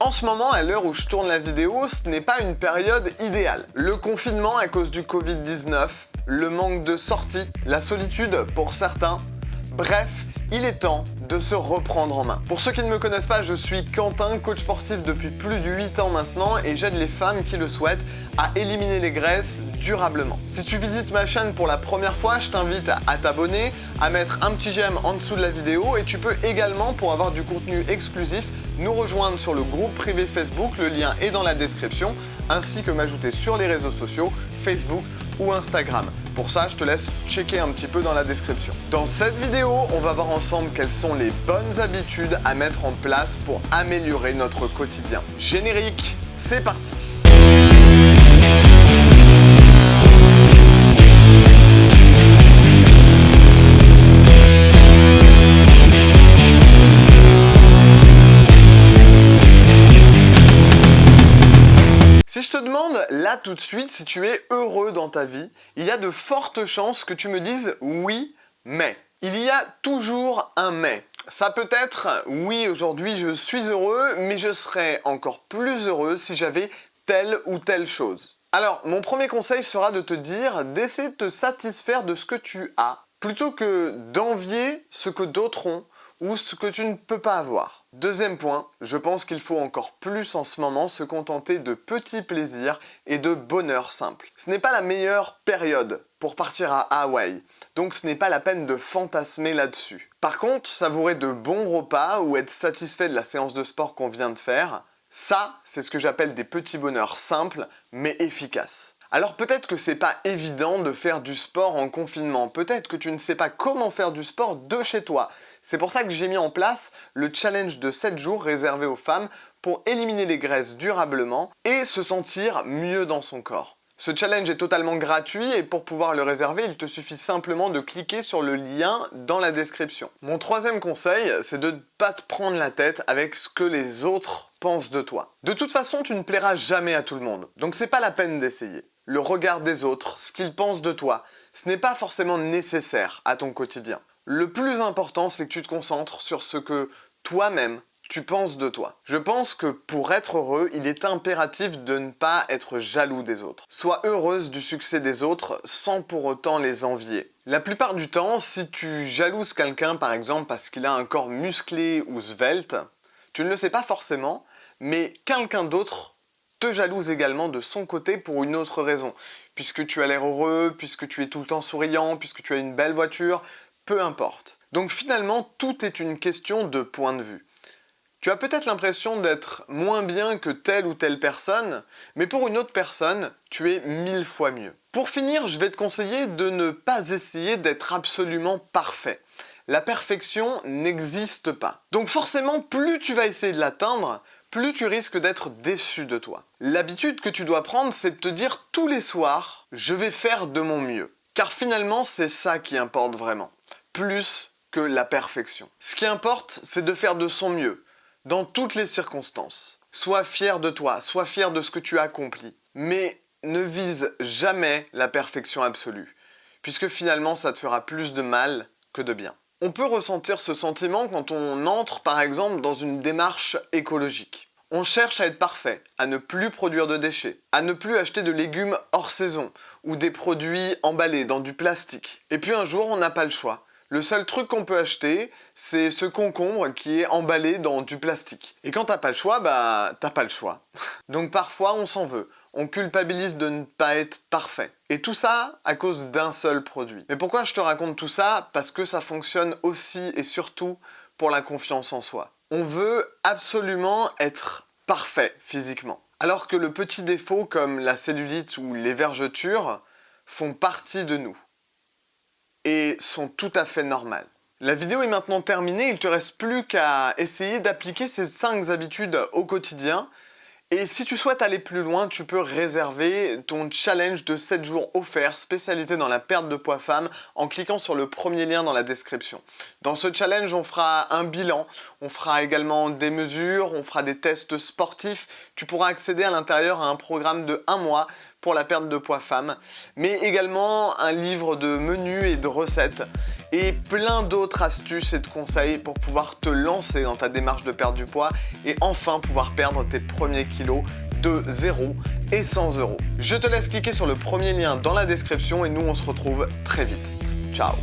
En ce moment, à l'heure où je tourne la vidéo, ce n'est pas une période idéale. Le confinement à cause du Covid-19, le manque de sorties, la solitude pour certains. Bref, il est temps de se reprendre en main. Pour ceux qui ne me connaissent pas, je suis Quentin, coach sportif depuis plus de 8 ans maintenant et j'aide les femmes qui le souhaitent à éliminer les graisses durablement. Si tu visites ma chaîne pour la première fois, je t'invite à t'abonner, à mettre un petit j'aime en dessous de la vidéo et tu peux également, pour avoir du contenu exclusif, nous rejoindre sur le groupe privé Facebook, le lien est dans la description, ainsi que m'ajouter sur les réseaux sociaux, Facebook ou Instagram. Pour ça, je te laisse checker un petit peu dans la description. Dans cette vidéo, on va voir ensemble quelles sont les bonnes habitudes à mettre en place pour améliorer notre quotidien. Générique, c'est parti! Si je te demande là tout de suite si tu es heureux dans ta vie, il y a de fortes chances que tu me dises oui, mais. Il y a toujours un mais. Ça peut être oui, aujourd'hui je suis heureux, mais je serais encore plus heureux si j'avais telle ou telle chose. Alors, mon premier conseil sera de te dire d'essayer de te satisfaire de ce que tu as, plutôt que d'envier ce que d'autres ont ou ce que tu ne peux pas avoir. Deuxième point, je pense qu'il faut encore plus en ce moment se contenter de petits plaisirs et de bonheur simple. Ce n'est pas la meilleure période pour partir à Hawaï, donc ce n'est pas la peine de fantasmer là-dessus. Par contre, savourer de bons repas ou être satisfait de la séance de sport qu'on vient de faire, ça, c'est ce que j'appelle des petits bonheurs simples mais efficaces. Alors peut-être que c'est pas évident de faire du sport en confinement, peut-être que tu ne sais pas comment faire du sport de chez toi. C'est pour ça que j'ai mis en place le challenge de 7 jours réservé aux femmes pour éliminer les graisses durablement et se sentir mieux dans son corps. Ce challenge est totalement gratuit et pour pouvoir le réserver, il te suffit simplement de cliquer sur le lien dans la description. Mon troisième conseil, c'est de ne pas te prendre la tête avec ce que les autres pensent de toi. De toute façon, tu ne plairas jamais à tout le monde, donc c'est pas la peine d'essayer. Le regard des autres, ce qu'ils pensent de toi, ce n'est pas forcément nécessaire à ton quotidien. Le plus important, c'est que tu te concentres sur ce que toi-même, tu penses de toi. Je pense que pour être heureux, il est impératif de ne pas être jaloux des autres. Sois heureuse du succès des autres sans pour autant les envier. La plupart du temps, si tu jalouses quelqu'un par exemple parce qu'il a un corps musclé ou svelte, tu ne le sais pas forcément, mais quelqu'un d'autre te jalouse également de son côté pour une autre raison. Puisque tu as l'air heureux, puisque tu es tout le temps souriant, puisque tu as une belle voiture, peu importe. Donc finalement, tout est une question de point de vue. Tu as peut-être l'impression d'être moins bien que telle ou telle personne, mais pour une autre personne, tu es 1000 fois mieux. Pour finir, je vais te conseiller de ne pas essayer d'être absolument parfait. La perfection n'existe pas. Donc forcément, plus tu vas essayer de l'atteindre, plus tu risques d'être déçu de toi. L'habitude que tu dois prendre, c'est de te dire tous les soirs, je vais faire de mon mieux. Car finalement, c'est ça qui importe vraiment, plus que la perfection. Ce qui importe, c'est de faire de son mieux, dans toutes les circonstances. Sois fier de toi, sois fier de ce que tu as accompli. Mais ne vise jamais la perfection absolue, puisque finalement, ça te fera plus de mal que de bien. On peut ressentir ce sentiment quand on entre par exemple dans une démarche écologique. On cherche à être parfait, à ne plus produire de déchets, à ne plus acheter de légumes hors saison ou des produits emballés dans du plastique. Et puis un jour, on n'a pas le choix. Le seul truc qu'on peut acheter, c'est ce concombre qui est emballé dans du plastique. Et quand t'as pas le choix, bah t'as pas le choix. Donc parfois, on s'en veut. On culpabilise de ne pas être parfait. Et tout ça à cause d'un seul produit. Mais pourquoi je te raconte tout ça? Parce que ça fonctionne aussi et surtout pour la confiance en soi. On veut absolument être parfait physiquement. Alors que le petit défaut comme la cellulite ou les vergetures font partie de nous. Et sont tout à fait normales. La vidéo est maintenant terminée, il ne te reste plus qu'à essayer d'appliquer ces 5 habitudes au quotidien. Et si tu souhaites aller plus loin, tu peux réserver ton challenge de 7 jours offert spécialisé dans la perte de poids femme en cliquant sur le premier lien dans la description. Dans ce challenge, on fera un bilan, on fera également des mesures, on fera des tests sportifs. Tu pourras accéder à l'intérieur à un programme de 1 mois pour la perte de poids femme, mais également un livre de menus et de recettes et plein d'autres astuces et de conseils pour pouvoir te lancer dans ta démarche de perdre du poids et enfin pouvoir perdre tes premiers kilos de 0 et 100 €. Je te laisse cliquer sur le premier lien dans la description et nous on se retrouve très vite. Ciao!